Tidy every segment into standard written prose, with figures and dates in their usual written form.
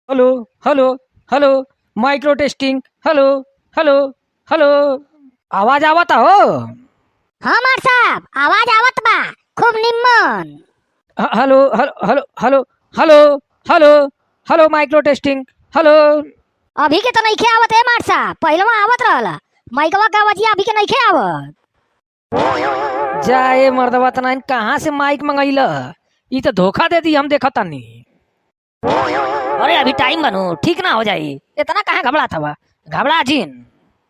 Hello hello hello micro testing hello hello hello आवाज आवता हो। हाँ मार साहब आवाज आवत बा खूब निम्मन। Hello hello hello hello hello hello hello micro testing hello. अभी के तो नइखे आवत है मार साहब, पहिलवा आवत रहला। माइकवा का आवाज अभी के नइखे आवत। जाए मर्दवा तना कहाँ से माइक मंगैल। ई तो धोखा दे दी, हम देखा तानी। अरे अभी टाइम बनू ठीक ना हो जाई, इतना कहाँ घबरा था, घबरा जिन।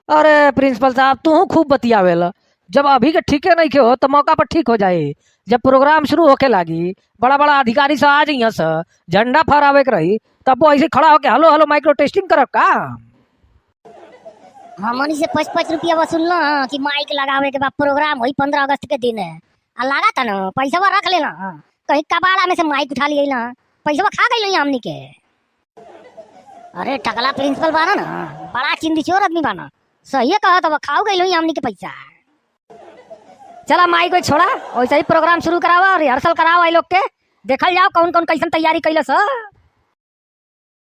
अरे प्रिंसिपल साहब तू खूब बतियावेला। जब अभी के ठीके नहीं के हो तो मौका पर ठीक हो जाए। जब प्रोग्राम शुरू होके लागी बड़ा बड़ा अधिकारी से आ जाइए सर, झंडा फहरावे के रही तब वो ऐसे खड़ा होके हेलो हेलो माइक्रो टेस्टिंग करब का। हमनी से 5-5 रुपया वसूल ना कि माइक लगावे के बाद प्रोग्राम हुई 15 अगस्त के दिन है। आ लगा था ना पैसा रख लेना, कहीं कबाड़ा में से माइक उठा लिए ना, पैसा खा गई हमनी के। अरे टकला प्रिंसिपल बाना ना, बड़ा चिंदी चोर आदमी बाना, सही कहा तो खाओ गई हमनी के पैसा। चला माइक को छोड़ा, वैसे ही प्रोग्राम शुरू करावा, रिहर्सल करावा आई लोग के, देखल जाओ कौन कौन कैसन तैयारी कैलस।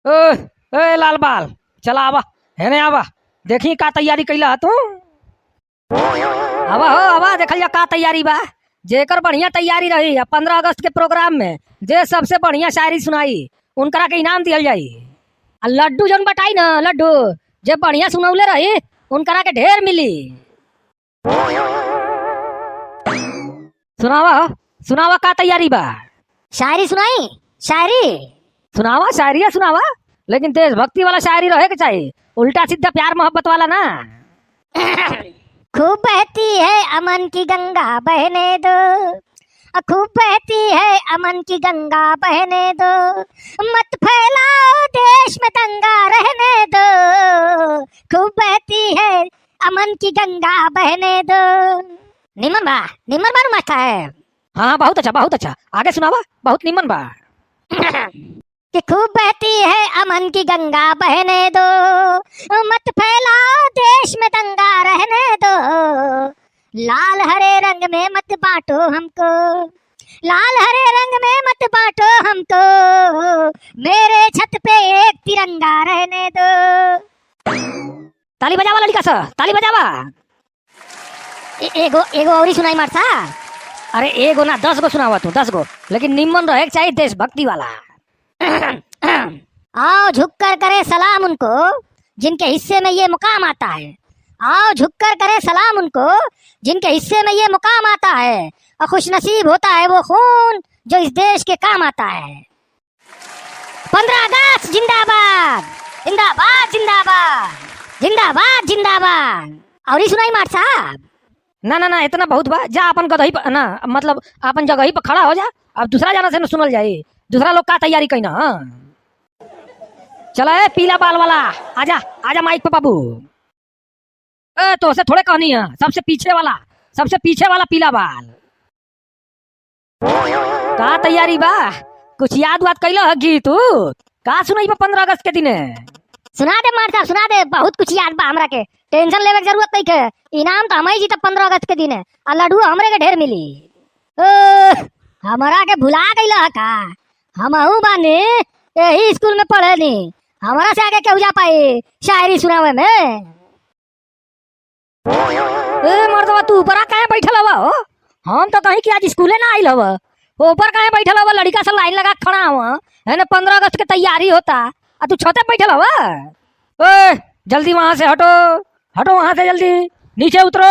ए लाल बाल चला आवा, हेने आवा, देखी का तैयारी कैला तू। आवा हो आवा, देखल जा का तैयारी बा। जेकर बढ़िया तैयारी रही 15 अगस्त के प्रोग्राम में जे सबसे बढ़िया शायरी सुनाई उनकरा के इनाम दियल जाई। आ लड्डू जन बटाई ना, लड्डू जे बढ़िया सुनौले रही उनकरा के ढेर मिली। सुनावा सुनावा का तैयारी बा। शायरी सुनाई, शायरी सुनावा, शायरी सुनावा, लेकिन देशभक्ति वाला शायरी रहे के चाहिए, उल्टा सीधा प्यार मोहब्बत वाला ना। खूब बहती है अमन की गंगा बहने दो, खूब बहती है अमन की गंगा बहने दो, मत फैलाओ देश में दंगा रहने दो, खूब बहती है अमन की गंगा बहने दो। निमन बारू मस्त है। हाँ बहुत अच्छा बहुत अच्छा, आगे सुनावा, बहुत निमन बा। कि खूब बहती है अमन की गंगा बहने दो, मत फैलाओ देश में दंगा रहने दो, लाल हरे रंग में मत बांटो हमको, लाल हरे रंग में मत बांटो हमको, मेरे छत पे एक तिरंगा रहने दो। ताली बजावा लड़का सा, ताली बजावा। एगो एगो और ही सुनाई मार सा। अरे एगो ना 10 गो सुनावा तू, 10 गो, लेकिन निम्न रहे चाहिए देशभक्ति वाला। आओ झुककर करे सलाम उनको जिनके हिस्से में ये मुकाम आता है, आओ झुककर करे सलाम उनको जिनके हिस्से में ये मुकाम आता है, और खुश नसीब होता है वो खून जो इस देश के काम आता है। 15 अगस्त जिंदाबाद जिंदाबाद जिंदाबाद जिंदाबाद जिंदाबाद। और ही सुनाई मार साहब। ना ना ना इतना बहुत बा, जा अपन गदही पर ना, मतलब अपन जगह ही पर खड़ा हो जा, अब दूसरा जाना से न सुनल जाए, दूसरा लोग का तैयारी कईना। चला ए पीला बाल वाला, आजा आजा माइक पे बाबू। ए तो से थोड़े कहनी है, सबसे पीछे वाला पीला बाल। का तैयारी बा, कुछ याद वाद कैलो है गीत का सुनाई बा 15 अगस्त के दिन। सुना दे मार साहब सुना दे, बहुत कुछ याद बा हमरा के, टेंशन लेवे के जरूरत नहीं के, इनाम तो हम ही जीतब 15 अगस्त के दिन, और लड्डू हमरे के ढेर मिली। हमरा के भुला गइल है का, हमहू बानी यही स्कूल में पढ़े नी, हमारा से आगे केहू जा पाई शायरी सुनावे में। ए मर्दवा तू ऊपर काहे बैठल हवा हो, हम तो कहीं कि आज स्कूले ना आइल हवा, ऊपर काहे बैठल हवा, लड़का से लाइन लगा खड़ा हुआ है ना, 15 अगस्त के तैयारी होता आ तू छते बैठल हवा। ए जल्दी वहां से हटो, हटो वहां से जल्दी, नीचे उतरो।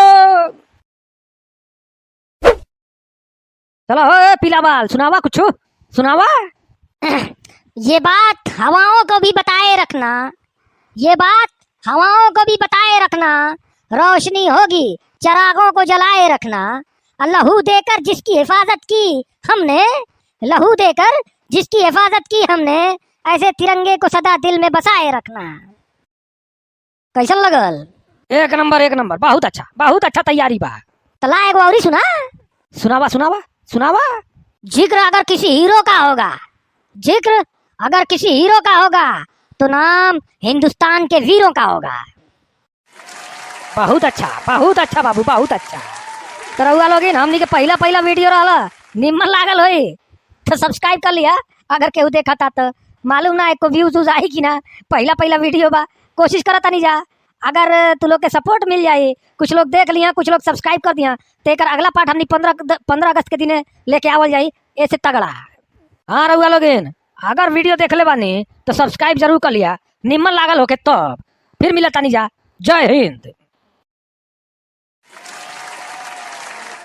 चलो हो पीला बाल सुनावा, कुछ सुनावा। ये बात हवाओं को भी बताए रखना, ये बात हवाओं को भी बताए रखना, रोशनी होगी चरागों को जलाए रखना, लहू देकर जिसकी हिफाजत की हमने, लहू देकर जिसकी हिफाजत की हमने, ऐसे तिरंगे को सदा दिल में बसाए रखना। कैसन लगल? एक नंबर, बहुत अच्छा तैयारी बा। तला एक और सुना, सुनावा सुनावा सुनावा। जिक्र अगर किसी हीरो का होगा, जिक्र अगर किसी हीरो का होगा तो नाम हिंदुस्तान के वीरों का होगा। बहुत अच्छा बाबू, बहुत अच्छा। तरौआ लोगिन हमनी के पहला वीडियो रहला, निम्न लागल होई तो सब्सक्राइब कर लिया, अगर केहू देखा था तो मालूम ना एको व्यूज उज आई कि ना। पहला पहला वीडियो बा, कोशिश करत नहीं जा। अगर तू लोग के सपोर्ट मिल जाए, कुछ लोग देख लिया, कुछ लोग सब्सक्राइब कर दिया, तो एक अगला पार्ट हमनी 15 अगस्त के दिन लेके आवल जाई ऐसे तगड़ा। हाँ रहुआ लोगन, अगर वीडियो देख ले बानी तो सब्सक्राइब जरूर कर लिया, निम्न लागल होके तब। फिर मिलता नहीं जा। जय हिंद।